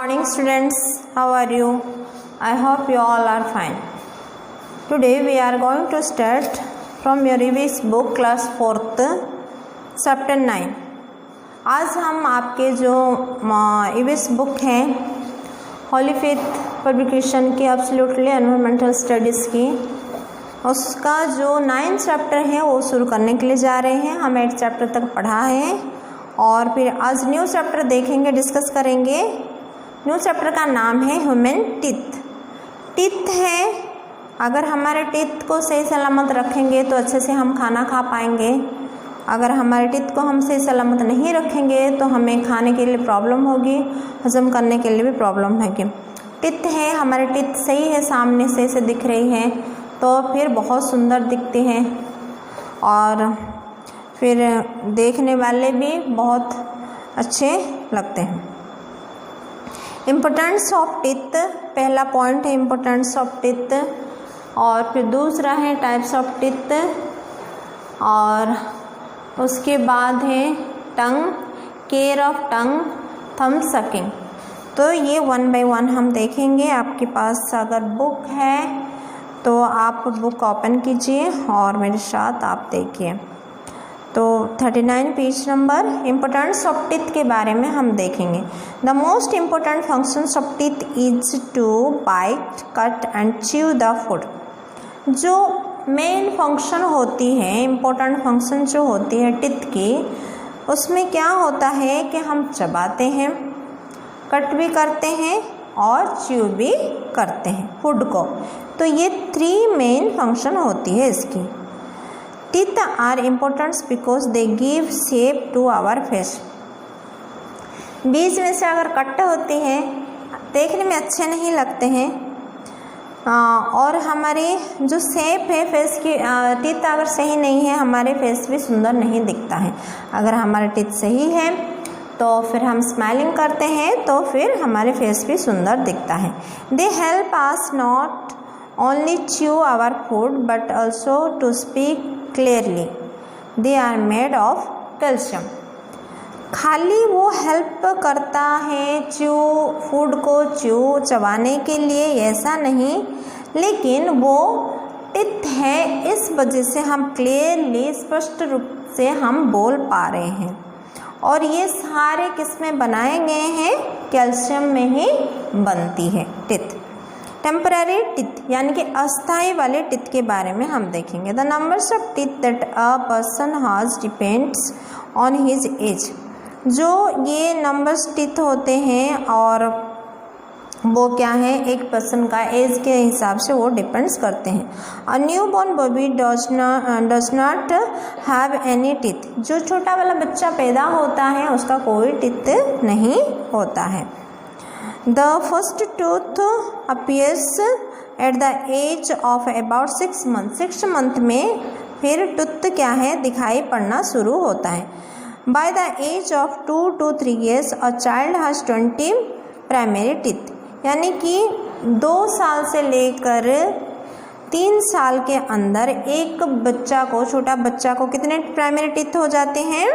morning students, how are you? I hope you all are fine. Today we are going to start from your EVS book class 4th chapter 9. आज हम आपके जो EVS book हैं Holi faith publication की absolutely environmental studies की, उसका जो 9 chapter है वो शुरू करने के लिए जा रहे हैं। हम 8 चैप्टर तक पढ़ा है और फिर आज न्यू चैप्टर देखेंगे, डिस्कस करेंगे। न्यू चैप्टर का नाम है ह्यूमन टीथ। टीथ है, अगर हमारे टीथ को सही सलामत रखेंगे तो अच्छे से हम खाना खा पाएंगे। अगर हमारे टीथ को हम सही सलामत नहीं रखेंगे तो हमें खाने के लिए प्रॉब्लम होगी, हजम करने के लिए भी प्रॉब्लम होगी। टीथ है, हमारे टीथ सही है, सामने से ऐसे दिख रही है तो फिर बहुत सुंदर दिखते हैं और फिर देखने वाले भी बहुत अच्छे लगते हैं। इम्पोर्टेंस ऑफ टीथ, पहला पॉइंट है इम्पोर्टेंस ऑफ टीथ, और फिर दूसरा है टाइप्स ऑफ टीथ, और उसके बाद है tongue, care of tongue, thumb sucking. तो ये 1 बाय 1 हम देखेंगे। आपके पास अगर बुक है तो आप बुक ओपन कीजिए और मेरे साथ आप देखिए। तो 39 page number importance of teeth के बारे में हम देखेंगे। The most important functions of teeth is to bite, cut and chew the food. जो मेन फंक्शन होती है, इम्पोर्टेंट फंक्शन जो होती है टीथ की, उसमें क्या होता है कि हम चबाते हैं, कट भी करते हैं और च्यू भी करते हैं फूड को। तो ये 3 मेन फंक्शन होती है इसकी। Teeth are important because they give shape to our face. बीच में से अगर कट होती है, देखने में अच्छे नहीं लगते हैं और हमारी जो शेप है फेस की, टीथ अगर सही नहीं है हमारे फेस भी सुंदर नहीं दिखता है। अगर हमारे टीथ सही है तो फिर हम स्माइलिंग करते हैं तो फिर हमारे फेस भी सुंदर दिखता है। They help us not only chew our food but also to speak clearly. They are made of calcium. खाली वो हेल्प करता है फूड को चबाने के लिए, ऐसा नहीं, लेकिन वो टीथ है, इस वजह से हम क्लियरली स्पष्ट रूप से हम बोल पा रहे हैं। और ये सारे किस में बनाए गए हैं? कैल्शियम में ही बनती है टीथ। टेम्पररी टीथ यानी कि अस्थायी वाले टीथ के बारे में हम देखेंगे। The numbers of teeth that a person has depends on his age. जो ये नंबर्स टीथ होते हैं और वो क्या है, एक पर्सन का एज के हिसाब से वो डिपेंड्स करते हैं। A new born baby does not have any teeth. जो छोटा वाला बच्चा पैदा होता है उसका कोई टीथ नहीं होता है। The first tooth appears at the age of about 6 month. 6 month में फिर टूथ क्या है, दिखाई पड़ना शुरू होता है। By the age of 2 to 3 years a child has 20 primary teeth. यानी कि 2 साल से लेकर 3 साल के अंदर एक बच्चा को, छोटा बच्चा को कितने प्राइमरी टीथ हो जाते हैं?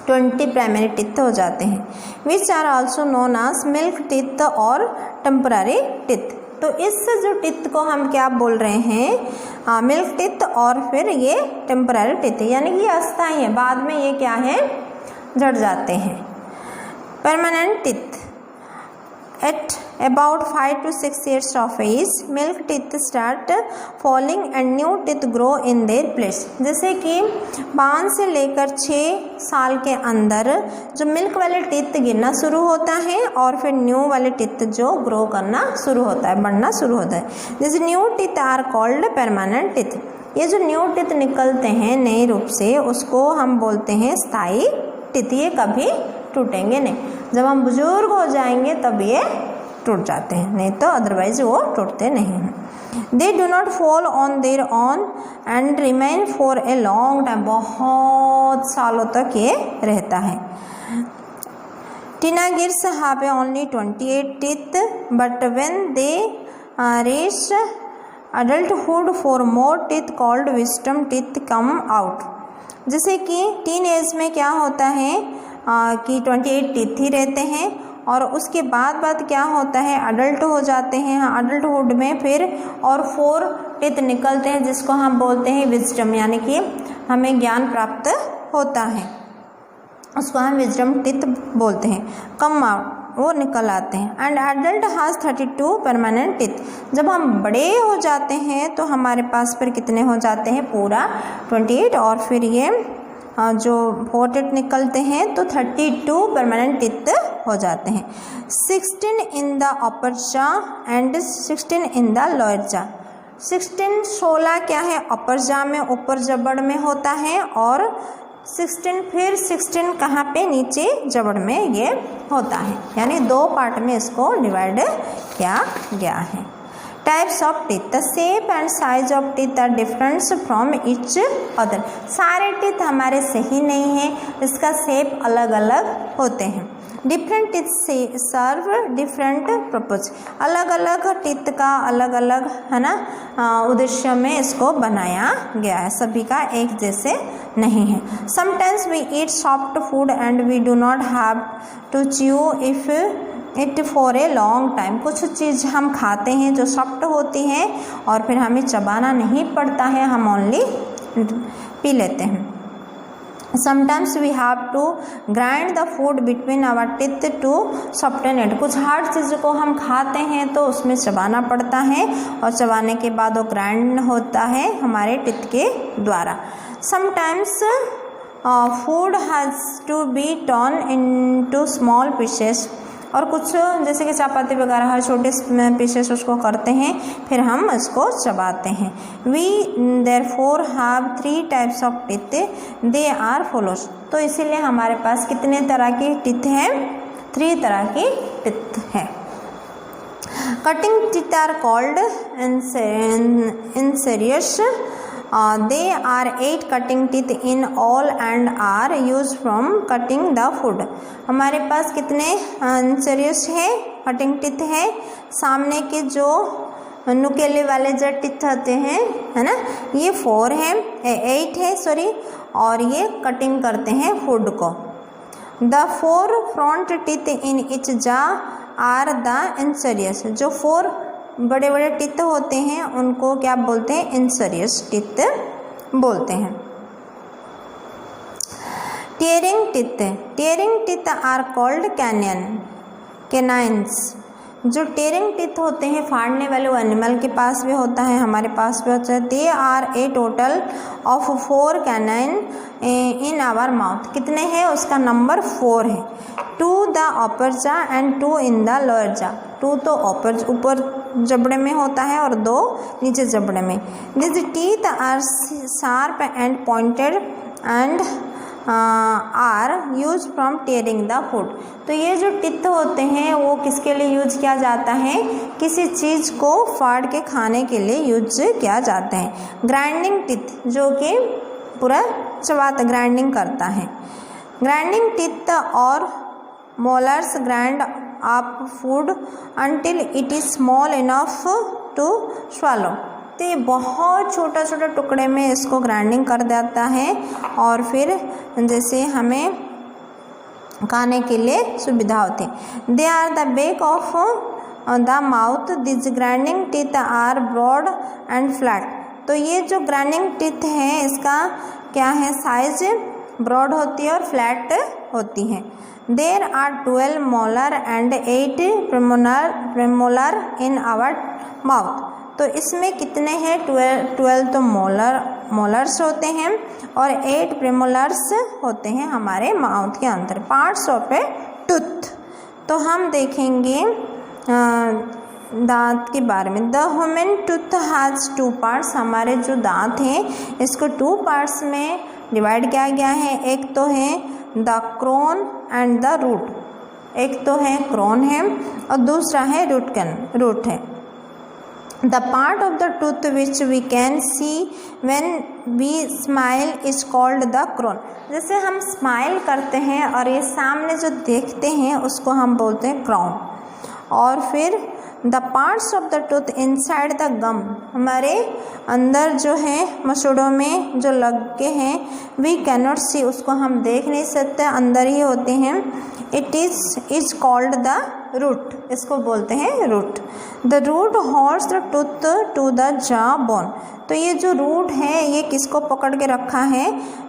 20 प्राइमरी टीथ हो जाते हैं। Which are also known as milk teeth और टेम्पररी टीथ। तो इस जो टीथ को हम क्या बोल रहे हैं? मिल्क टीथ और फिर ये टेम्पररी टीथ, यानी कि ये अस्थायी है, बाद में ये क्या है, झड़ जाते हैं। Permanent teeth at about 5 to 6 years of age, milk teeth start falling and new teeth grow in their place। जैसे कि 5 से लेकर 6 साल के अंदर जो मिल्क वाले टीथ गिरना शुरू होता है और फिर न्यू वाले टीथ जो ग्रो करना शुरू होता है, बढ़ना शुरू होता है। जैसे new teeth are called permanent teeth. ये जो न्यू टीथ निकलते हैं नए रूप से, उसको हम बोलते हैं स्थायी टीथ। ये कभी टूटेंगे नहीं, जब हम बुजुर्ग हो जाएंगे तब ये टूट जाते हैं, नहीं तो अदरवाइज वो टूटते नहीं हैं। They do not fall on their own and remain for a long time. बहुत सालों तक ये रहता है। Teenagers have only 28 teeth but when they reach adulthood 4 more teeth called wisdom teeth come out। जैसे कि टीन एज में क्या होता है कि 28 टीथ ही रहते हैं और उसके बाद क्या होता है, अडल्ट हो जाते हैं। अडल्टहुड में फिर और 4 टीथ निकलते हैं जिसको हम बोलते हैं विजडम, यानी कि हमें ज्ञान प्राप्त होता है, उसको हम विजडम टीथ बोलते हैं। कम आउट, वो निकल आते हैं। And adult has 32 permanent teeth. जब हम बड़े हो जाते हैं तो हमारे पास फिर कितने हो जाते हैं, पूरा 28, और फिर ये जो 4 टीथ निकलते हैं तो 32 परमानेंट टीथ हो जाते हैं। 16 in the upper jaw and 16 in the lower jaw. 16 क्या है, अपर जॉ में, ऊपर जबड़ में होता है, और 16 कहाँ पे, नीचे जबड़ में ये होता है, यानी 2 पार्ट में इसको डिवाइड किया गया है। Types of teeth, the shape and size of teeth are different from each other. सारे टीथ हमारे सही नहीं है, इसका शेप अलग अलग होते हैं। डिफरेंट टीथ सर्व डिफरेंट पर्पज, अलग अलग टीथ का अलग अलग है ना उद्देश्य में इसको बनाया गया है, सभी का एक जैसे नहीं है। Sometimes we eat soft food and we do not have to chew if it for a long time. कुछ चीज़ हम खाते हैं जो सॉफ्ट होती है और फिर हमें चबाना नहीं पड़ता है, हम ओनली पी लेते हैं। Sometimes we have to grind the food between our teeth to soften it। कुछ हार्ड चीज़ को हम खाते हैं तो उसमें चबाना पड़ता है, और चबाने के बाद वो ग्राइंड होता है हमारे टीथ के द्वारा। Sometimes food has to be torn into small pieces, और कुछ जैसे कि चपाती वगैरह हर छोटे पीसेस उसको करते हैं, फिर हम इसको चबाते हैं। We therefore have 3 types of teeth, they are follows. तो इसीलिए हमारे पास कितने तरह की टीथ हैं, 3 तरह की टीथ है। Cutting teeth are called incisors, they are 8 cutting teeth in all and are used from cutting the food। हमारे पास कितने इंसिरियस है, कटिंग टीथ है, सामने के जो नुकेले वाले जो टीथ होते हैं है ना, ये 4 है, 8 है सॉरी, और ये कटिंग करते हैं फूड को। The 4 front teeth in each jaw are the incisors. जो 4 बड़े बड़े टीथ होते हैं उनको क्या बोलते हैं, इंसिरियस टीथ बोलते हैं। Tearing teeth, tearing teeth are called canines. जो टीयरिंग टीथ होते हैं, फाड़ने वाले, वो एनिमल के पास भी होता है, हमारे पास भी होता है। They are a total of 4 canine in our mouth. कितने हैं, उसका नंबर 4 है। 2 the upper jaw and 2 in the lower jaw. 2 तो ऊपर जबड़े में होता है और 2 नीचे जबड़े में। This teeth are sharp and pointed and are use from tearing the food. तो ये जो टीथ होते हैं वो किसके लिए यूज किया जाता है, किसी चीज़ को फाड़ के खाने के लिए यूज किया जाता है। ग्राइंडिंग टीथ, जो कि पूरा चबाता ग्राइंडिंग करता है। ग्राइंडिंग टीथ और molars grind up food until it is small enough to swallow. तो ये बहुत छोटा छोटा टुकड़े में इसको ग्राइंडिंग कर देता है, और फिर जैसे हमें खाने के लिए सुविधा होती है। They are the back of the mouth, this grinding teeth are broad and flat. तो ये जो ग्राइंडिंग टीथ है इसका क्या है, साइज ब्रॉड होती है और फ्लैट होती है। There are 12 molar and 8 premolar in our mouth. तो इसमें कितने हैं, 12 तो मोलर्स होते हैं और 8 प्रेमोलर्स होते हैं हमारे माउथ के अंदर। पार्ट्स ऑफ ए टूथ, तो हम देखेंगे दांत के बारे में। The human tooth has 2 parts. हमारे जो दांत हैं इसको 2 पार्ट्स में डिवाइड किया गया है। एक तो है the crown and the root. एक तो है क्रोन है और दूसरा है रूट है। The part of the tooth which we can see when we smile is called the crown. जैसे हम स्माइल करते हैं और ये सामने जो देखते हैं उसको हम बोलते हैं क्राउन। और फिर the parts of the tooth inside the gum, हमारे अंदर जो है मसूड़ों में जो लगे हैं, वी कैनॉट सी, उसको हम देख नहीं सकते, अंदर ही होते हैं। It is called the root, इसको बोलते हैं root. The root holds the tooth to the jaw bone, तो ये जो रूट है ये किसको पकड़ के रखा है,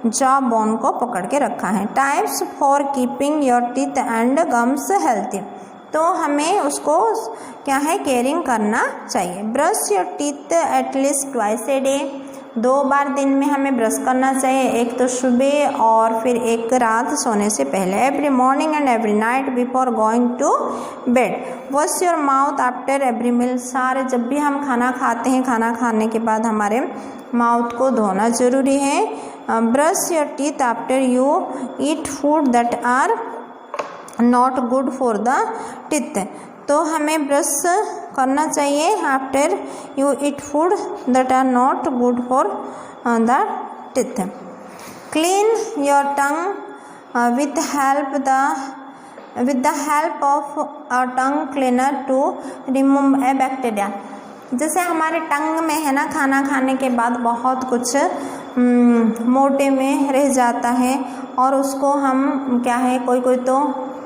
जॉ बोन को पकड़ के रखा है। Types for keeping your teeth and gums healthy, तो हमें उसको क्या है केयरिंग करना चाहिए। Brush your teeth at least twice a day, 2 बार दिन में हमें ब्रश करना चाहिए, एक तो सुबह और फिर एक रात सोने से पहले। Every morning and every night before going to bed. Wash your mouth after every meal, सारे जब भी हम खाना खाते हैं, खाना खाने के बाद हमारे माउथ को धोना ज़रूरी है। Brush your teeth after you eat food that are not good for the teeth, तो हमें ब्रश करना चाहिए after you eat food that are not good for the teeth. Clean your tongue with the help of a tongue cleaner to remove a bacteria। जैसे हमारे टंग में है ना, खाना खाने के बाद बहुत कुछ मोटे में रह जाता है और उसको हम क्या है, कोई तो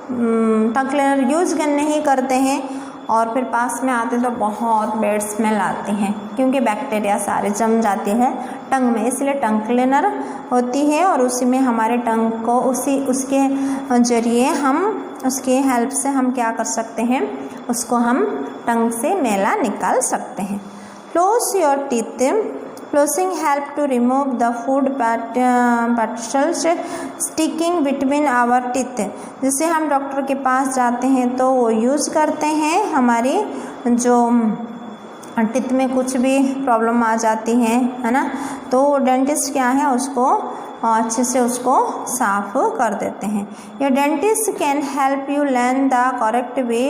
टंग क्लीनर यूज नहीं करते हैं और फिर पास में आते तो बहुत बैड स्मेल आती हैं, क्योंकि बैक्टीरिया सारे जम जाते हैं टंग में, इसलिए टंग क्लीनर होती है और उसी में हमारे टंग को उसके जरिए हम उसके हेल्प से हम क्या कर सकते हैं, उसको हम टंग से मैला निकाल सकते हैं। Close your teeth, Flossing help to remove the food particles sticking between our teeth। जैसे हम डॉक्टर के पास जाते हैं तो वो यूज़ करते हैं, हमारी जो टीथ में कुछ भी प्रॉब्लम आ जाती है ना, तो डेंटिस्ट क्या है उसको अच्छे से उसको साफ कर देते हैं। Your dentist can help you learn the correct way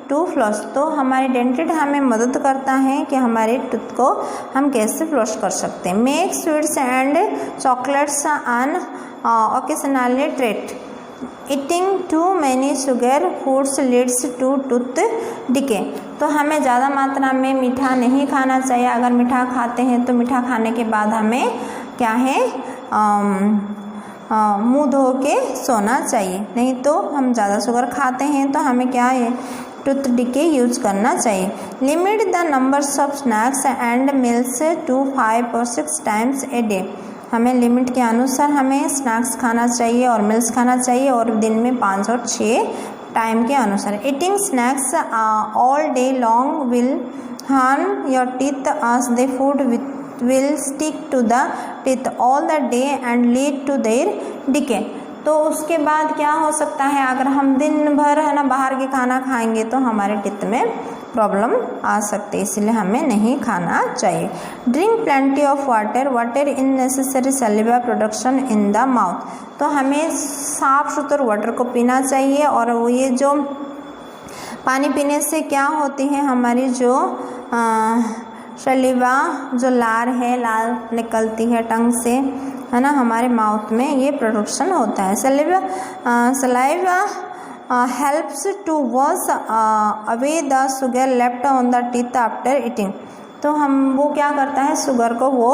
to floss, तो हमारे डेंटिस्ट हमें मदद करता है कि हमारे टूथ को हम कैसे फ्लॉस कर सकते हैं। Make sweets and chocolates on occasionally treat, eating too many sugar foods leads to tooth decay, तो हमें ज़्यादा मात्रा में मीठा नहीं खाना चाहिए। अगर मीठा खाते हैं तो मीठा खाने के बाद हमें क्या है मुँह धो के सोना चाहिए, नहीं तो हम ज़्यादा शुगर खाते हैं तो हमें क्या है टूथ डिके यूज करना चाहिए। Limit the numbers of snacks and meals to 5 or 6 times a day, हमें लिमिट के अनुसार हमें स्नैक्स खाना चाहिए और मिल्स खाना चाहिए और दिन में 5 और 6 टाइम के अनुसार। Eating snacks all day long will harm your teeth as the food will stick to the teeth all the day and lead to their decay, तो उसके बाद क्या हो सकता है, अगर हम दिन भर है ना बाहर के खाना खाएंगे तो हमारे टीथ में प्रॉब्लम आ सकती है, इसलिए हमें नहीं खाना चाहिए। Drink plenty of water in necessary saliva production in the mouth, तो हमें साफ सुथरा वाटर को पीना चाहिए और वो ये जो पानी पीने से क्या होती है, हमारी जो सलीवा जो लार है, लार निकलती है टंग से है ना, हमारे माउथ में ये प्रोडक्शन होता है। Saliva helps to wash away the sugar left on the teeth after eating, तो हम वो क्या करता है, शुगर को वो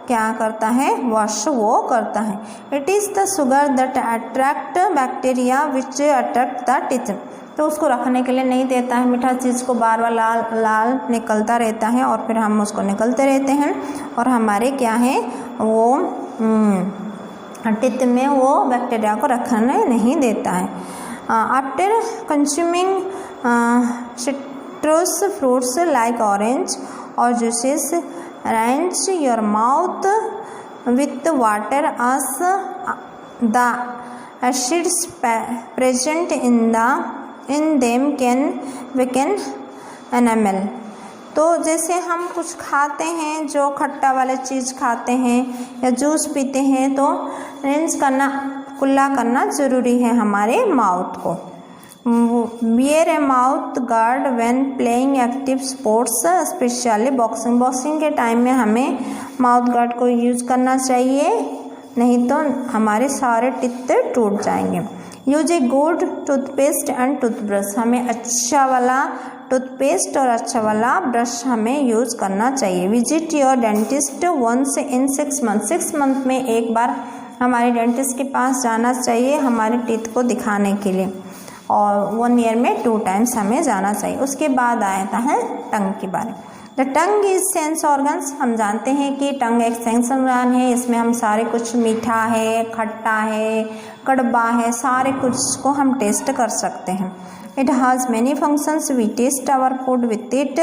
क्या करता है, वॉश वो करता है। It is the sugar that attract bacteria which attract the teeth, तो उसको रखने के लिए नहीं देता है, मीठा चीज़ को बार बार लाल लाल निकलता रहता है और फिर हम उसको निकलते रहते हैं और हमारे क्या है वो टीथ में वो बैक्टीरिया को रखने नहीं देता है। After consuming citrus fruits like orange और juices rinse your mouth with water as the acids present in them can weaken enamel, तो जैसे हम कुछ खाते हैं, जो खट्टा वाले चीज़ खाते हैं या जूस पीते हैं तो रिंस करना, कुल्ला करना ज़रूरी है हमारे माउथ को। Wear A mouth guard when playing active sports specially boxing के टाइम में हमें माउथ गार्ड को यूज़ करना चाहिए, नहीं तो हमारे सारे टीथ टूट जाएंगे। Use a good toothpaste and toothbrush, हमें अच्छा वाला टूथपेस्ट और अच्छा वाला ब्रश हमें यूज़ करना चाहिए। Visit your dentist once in 6 month, 6 month में एक बार हमारे डेंटिस्ट के पास जाना चाहिए हमारे टीथ को दिखाने के लिए, और 1 ईयर में 2 टाइम्स हमें जाना चाहिए। उसके बाद आता है टंग के बारे में। The tongue is sense organs, हम जानते हैं कि टंग एक सेंस ऑर्गन है। इसमें हम सारे कुछ मीठा है, खट्टा है, कड़वा है, सारे कुछ को हम टेस्ट कर सकते हैं। It has many functions, we taste our food with it,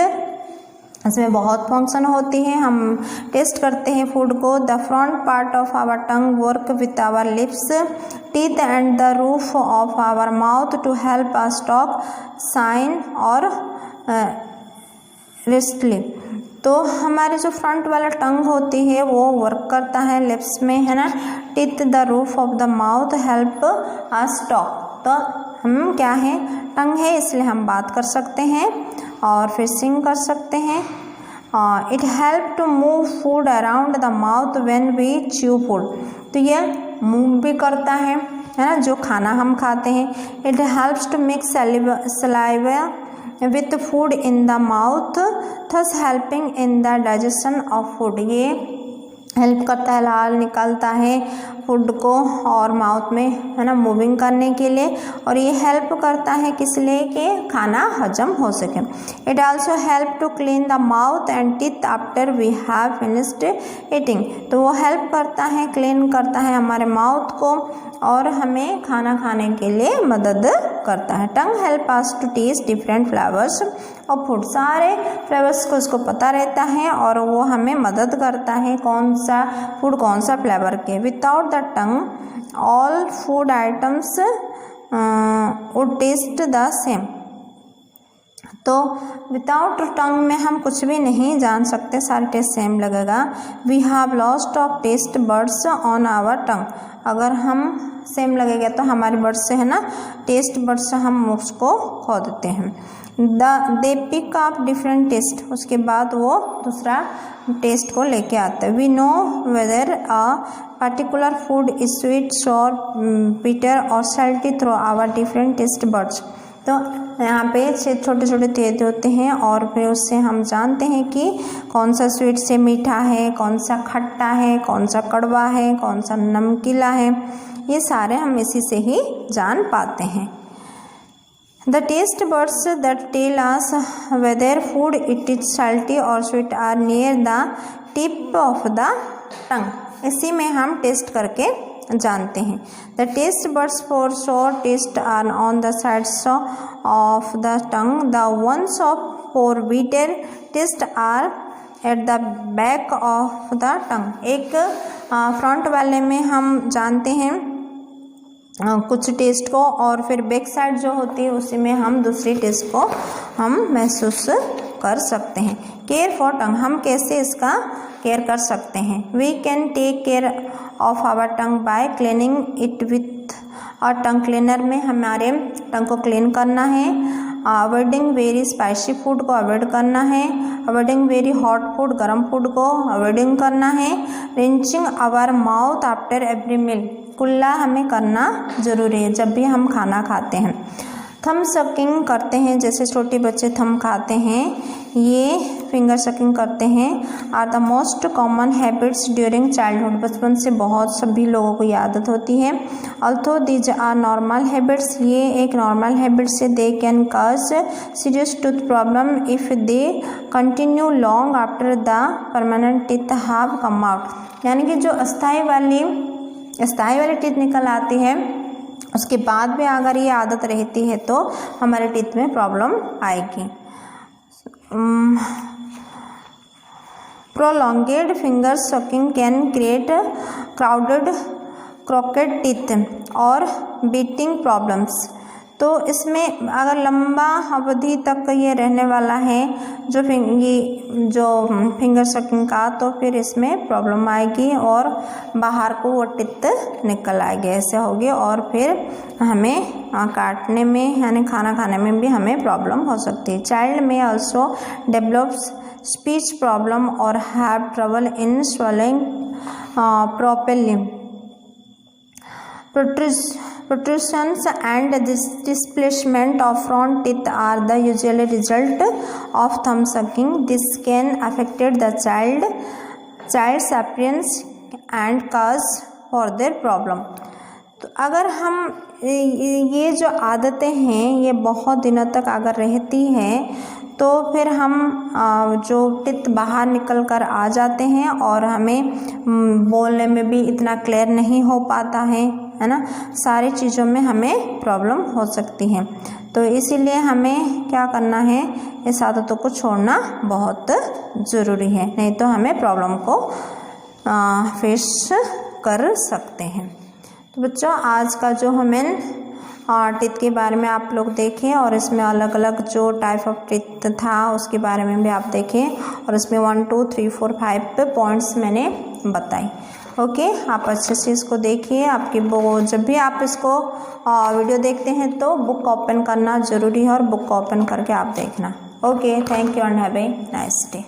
इसमें बहुत फंक्शन होती हैं, हम टेस्ट करते हैं फूड को। The front part of our tongue work with our lips, teeth and the roof of our mouth to help us talk, sing और रिस्टली। तो हमारे जो फ्रंट वाला टंग होती है वो वर्क करता है लिप्स में, है ना। Teeth the roof of the mouth help us talk, तो हम क्या है, टंग है इसलिए हम बात कर सकते हैं और फिर सिंग कर सकते हैं। It help to move food around the mouth when we chew food, तो ये मूव भी करता है ना जो खाना हम खाते हैं। It helps to mix saliva with food in the mouth, thus helping in the digestion of food, ये हेल्प करता है, लाल निकलता है फूड को और माउथ में, है ना, मूविंग करने के लिए, और ये हेल्प करता है किस लिए कि खाना हजम हो सके। It also help to clean the mouth and teeth after we have finished eating, तो वो हेल्प करता है, क्लीन करता है हमारे माउथ को और हमें खाना खाने के लिए मदद करता है। Tongue help us to taste different flavours of food, सारे फ्लेवर्स को उसको पता रहता है और वो हमें मदद करता है कौन सा फूड कौन सा फ्लेवर के। Without the tongue all food items would taste the same, तो विदाउट टंग में हम कुछ भी नहीं जान सकते, सारे टेस्ट सेम लगेगा। वी हैव लॉस्ट of taste buds on our tongue, अगर हम सेम लगेगा तो हमारे बर्ड्स से, है ना, टेस्ट बर्ड्स हम उसको खो देते हैं। They pick up different taste, उसके बाद वो दूसरा टेस्ट को लेके आते हैं। We know whether a particular food is sweet, sour, bitter और salty through our different taste buds, तो यहाँ पे छोटे छोटे तेज होते हैं और फिर उससे हम जानते हैं कि कौन सा स्वीट से मीठा है, कौन सा खट्टा है, कौन सा कड़वा है, कौन सा नमकीला है, ये सारे हम इसी से ही जान पाते हैं। The taste buds that tell us whether food it is salty और sweet are near the tip of the tongue, इसी में हम टेस्ट करके जानते हैं। The taste buds for sour taste are on the sides of the tongue, the ones of for bitter taste are at the back of the tongue, एक front वाले में हम जानते हैं कुछ टेस्ट को और फिर बैक साइड जो होती है उसी में हम दूसरी टेस्ट को हम महसूस कर सकते हैं। केयर फॉर टंग, हम कैसे इसका केयर कर सकते हैं। We can take care of our tongue by cleaning it with our tongue cleaner में हमारे टंग को क्लीन करना है। अवॉइडिंग वेरी स्पाइसी फूड को अवॉइड करना है। अवॉइडिंग वेरी हॉट फूड, गर्म फूड को अवॉइडिंग करना है। Rinsing our mouth after every meal, कुल्ला हमें करना ज़रूरी है जब भी हम खाना खाते हैं। थम सकिंग करते हैं, जैसे छोटे बच्चे थम खाते हैं, ये फिंगर सकिंग करते हैं। Are the most common habits during childhood, बचपन से बहुत सभी लोगों को ये आदत होती है। Although these are normal habits, ये एक नॉर्मल हैबिट्स है। They can cause serious tooth problem if they continue long after the permanent teeth have come out, यानी कि जो अस्थाई वाली टीथ निकल आती है उसके बाद भी अगर ये आदत रहती है तो हमारे टीथ में प्रॉब्लम आएगी। Prolonged finger sucking can create crowded crooked teeth और बीटिंग प्रॉब्लम्स, तो इसमें अगर लंबा अवधि तक ये रहने वाला है जो फिंगर सकिंग का, तो फिर इसमें प्रॉब्लम आएगी और बाहर को वो टीथ निकल आएगी, ऐसे होगी और फिर हमें काटने में यानी खाना खाने में भी हमें प्रॉब्लम हो सकती है। चाइल्ड में ऑल्सो डेवलप्स स्पीच प्रॉब्लम और have trouble in swelling properly. Protrusions and displacement of front teeth are the usual result of thumb sucking. This can affect the child's appearance and cause further problem. तो अगर हम ये जो आदतें हैं ये बहुत दिनों तक अगर रहती हैं तो फिर हम जो टिथ बाहर निकल कर आ जाते हैं और हमें बोलने में भी इतना क्लियर नहीं हो पाता है ना, सारी चीज़ों में हमें प्रॉब्लम हो सकती है। तो इसीलिए हमें क्या करना है, इस आदतों को छोड़ना बहुत ज़रूरी है, नहीं तो हमें प्रॉब्लम को फेस कर सकते हैं। तो बच्चों आज का जो हमें टिथ के बारे में आप लोग देखें और इसमें अलग अलग जो टाइप ऑफ टिथ था उसके बारे में भी आप देखें और इसमें 1 2 3 4 5 पॉइंट्स मैंने बताई। ओके, आप अच्छे से इसको देखिए। आपकी जब भी आप इसको वीडियो देखते हैं तो बुक ओपन करना ज़रूरी है और बुक ओपन करके आप देखना। Okay, thank you and have a nice day.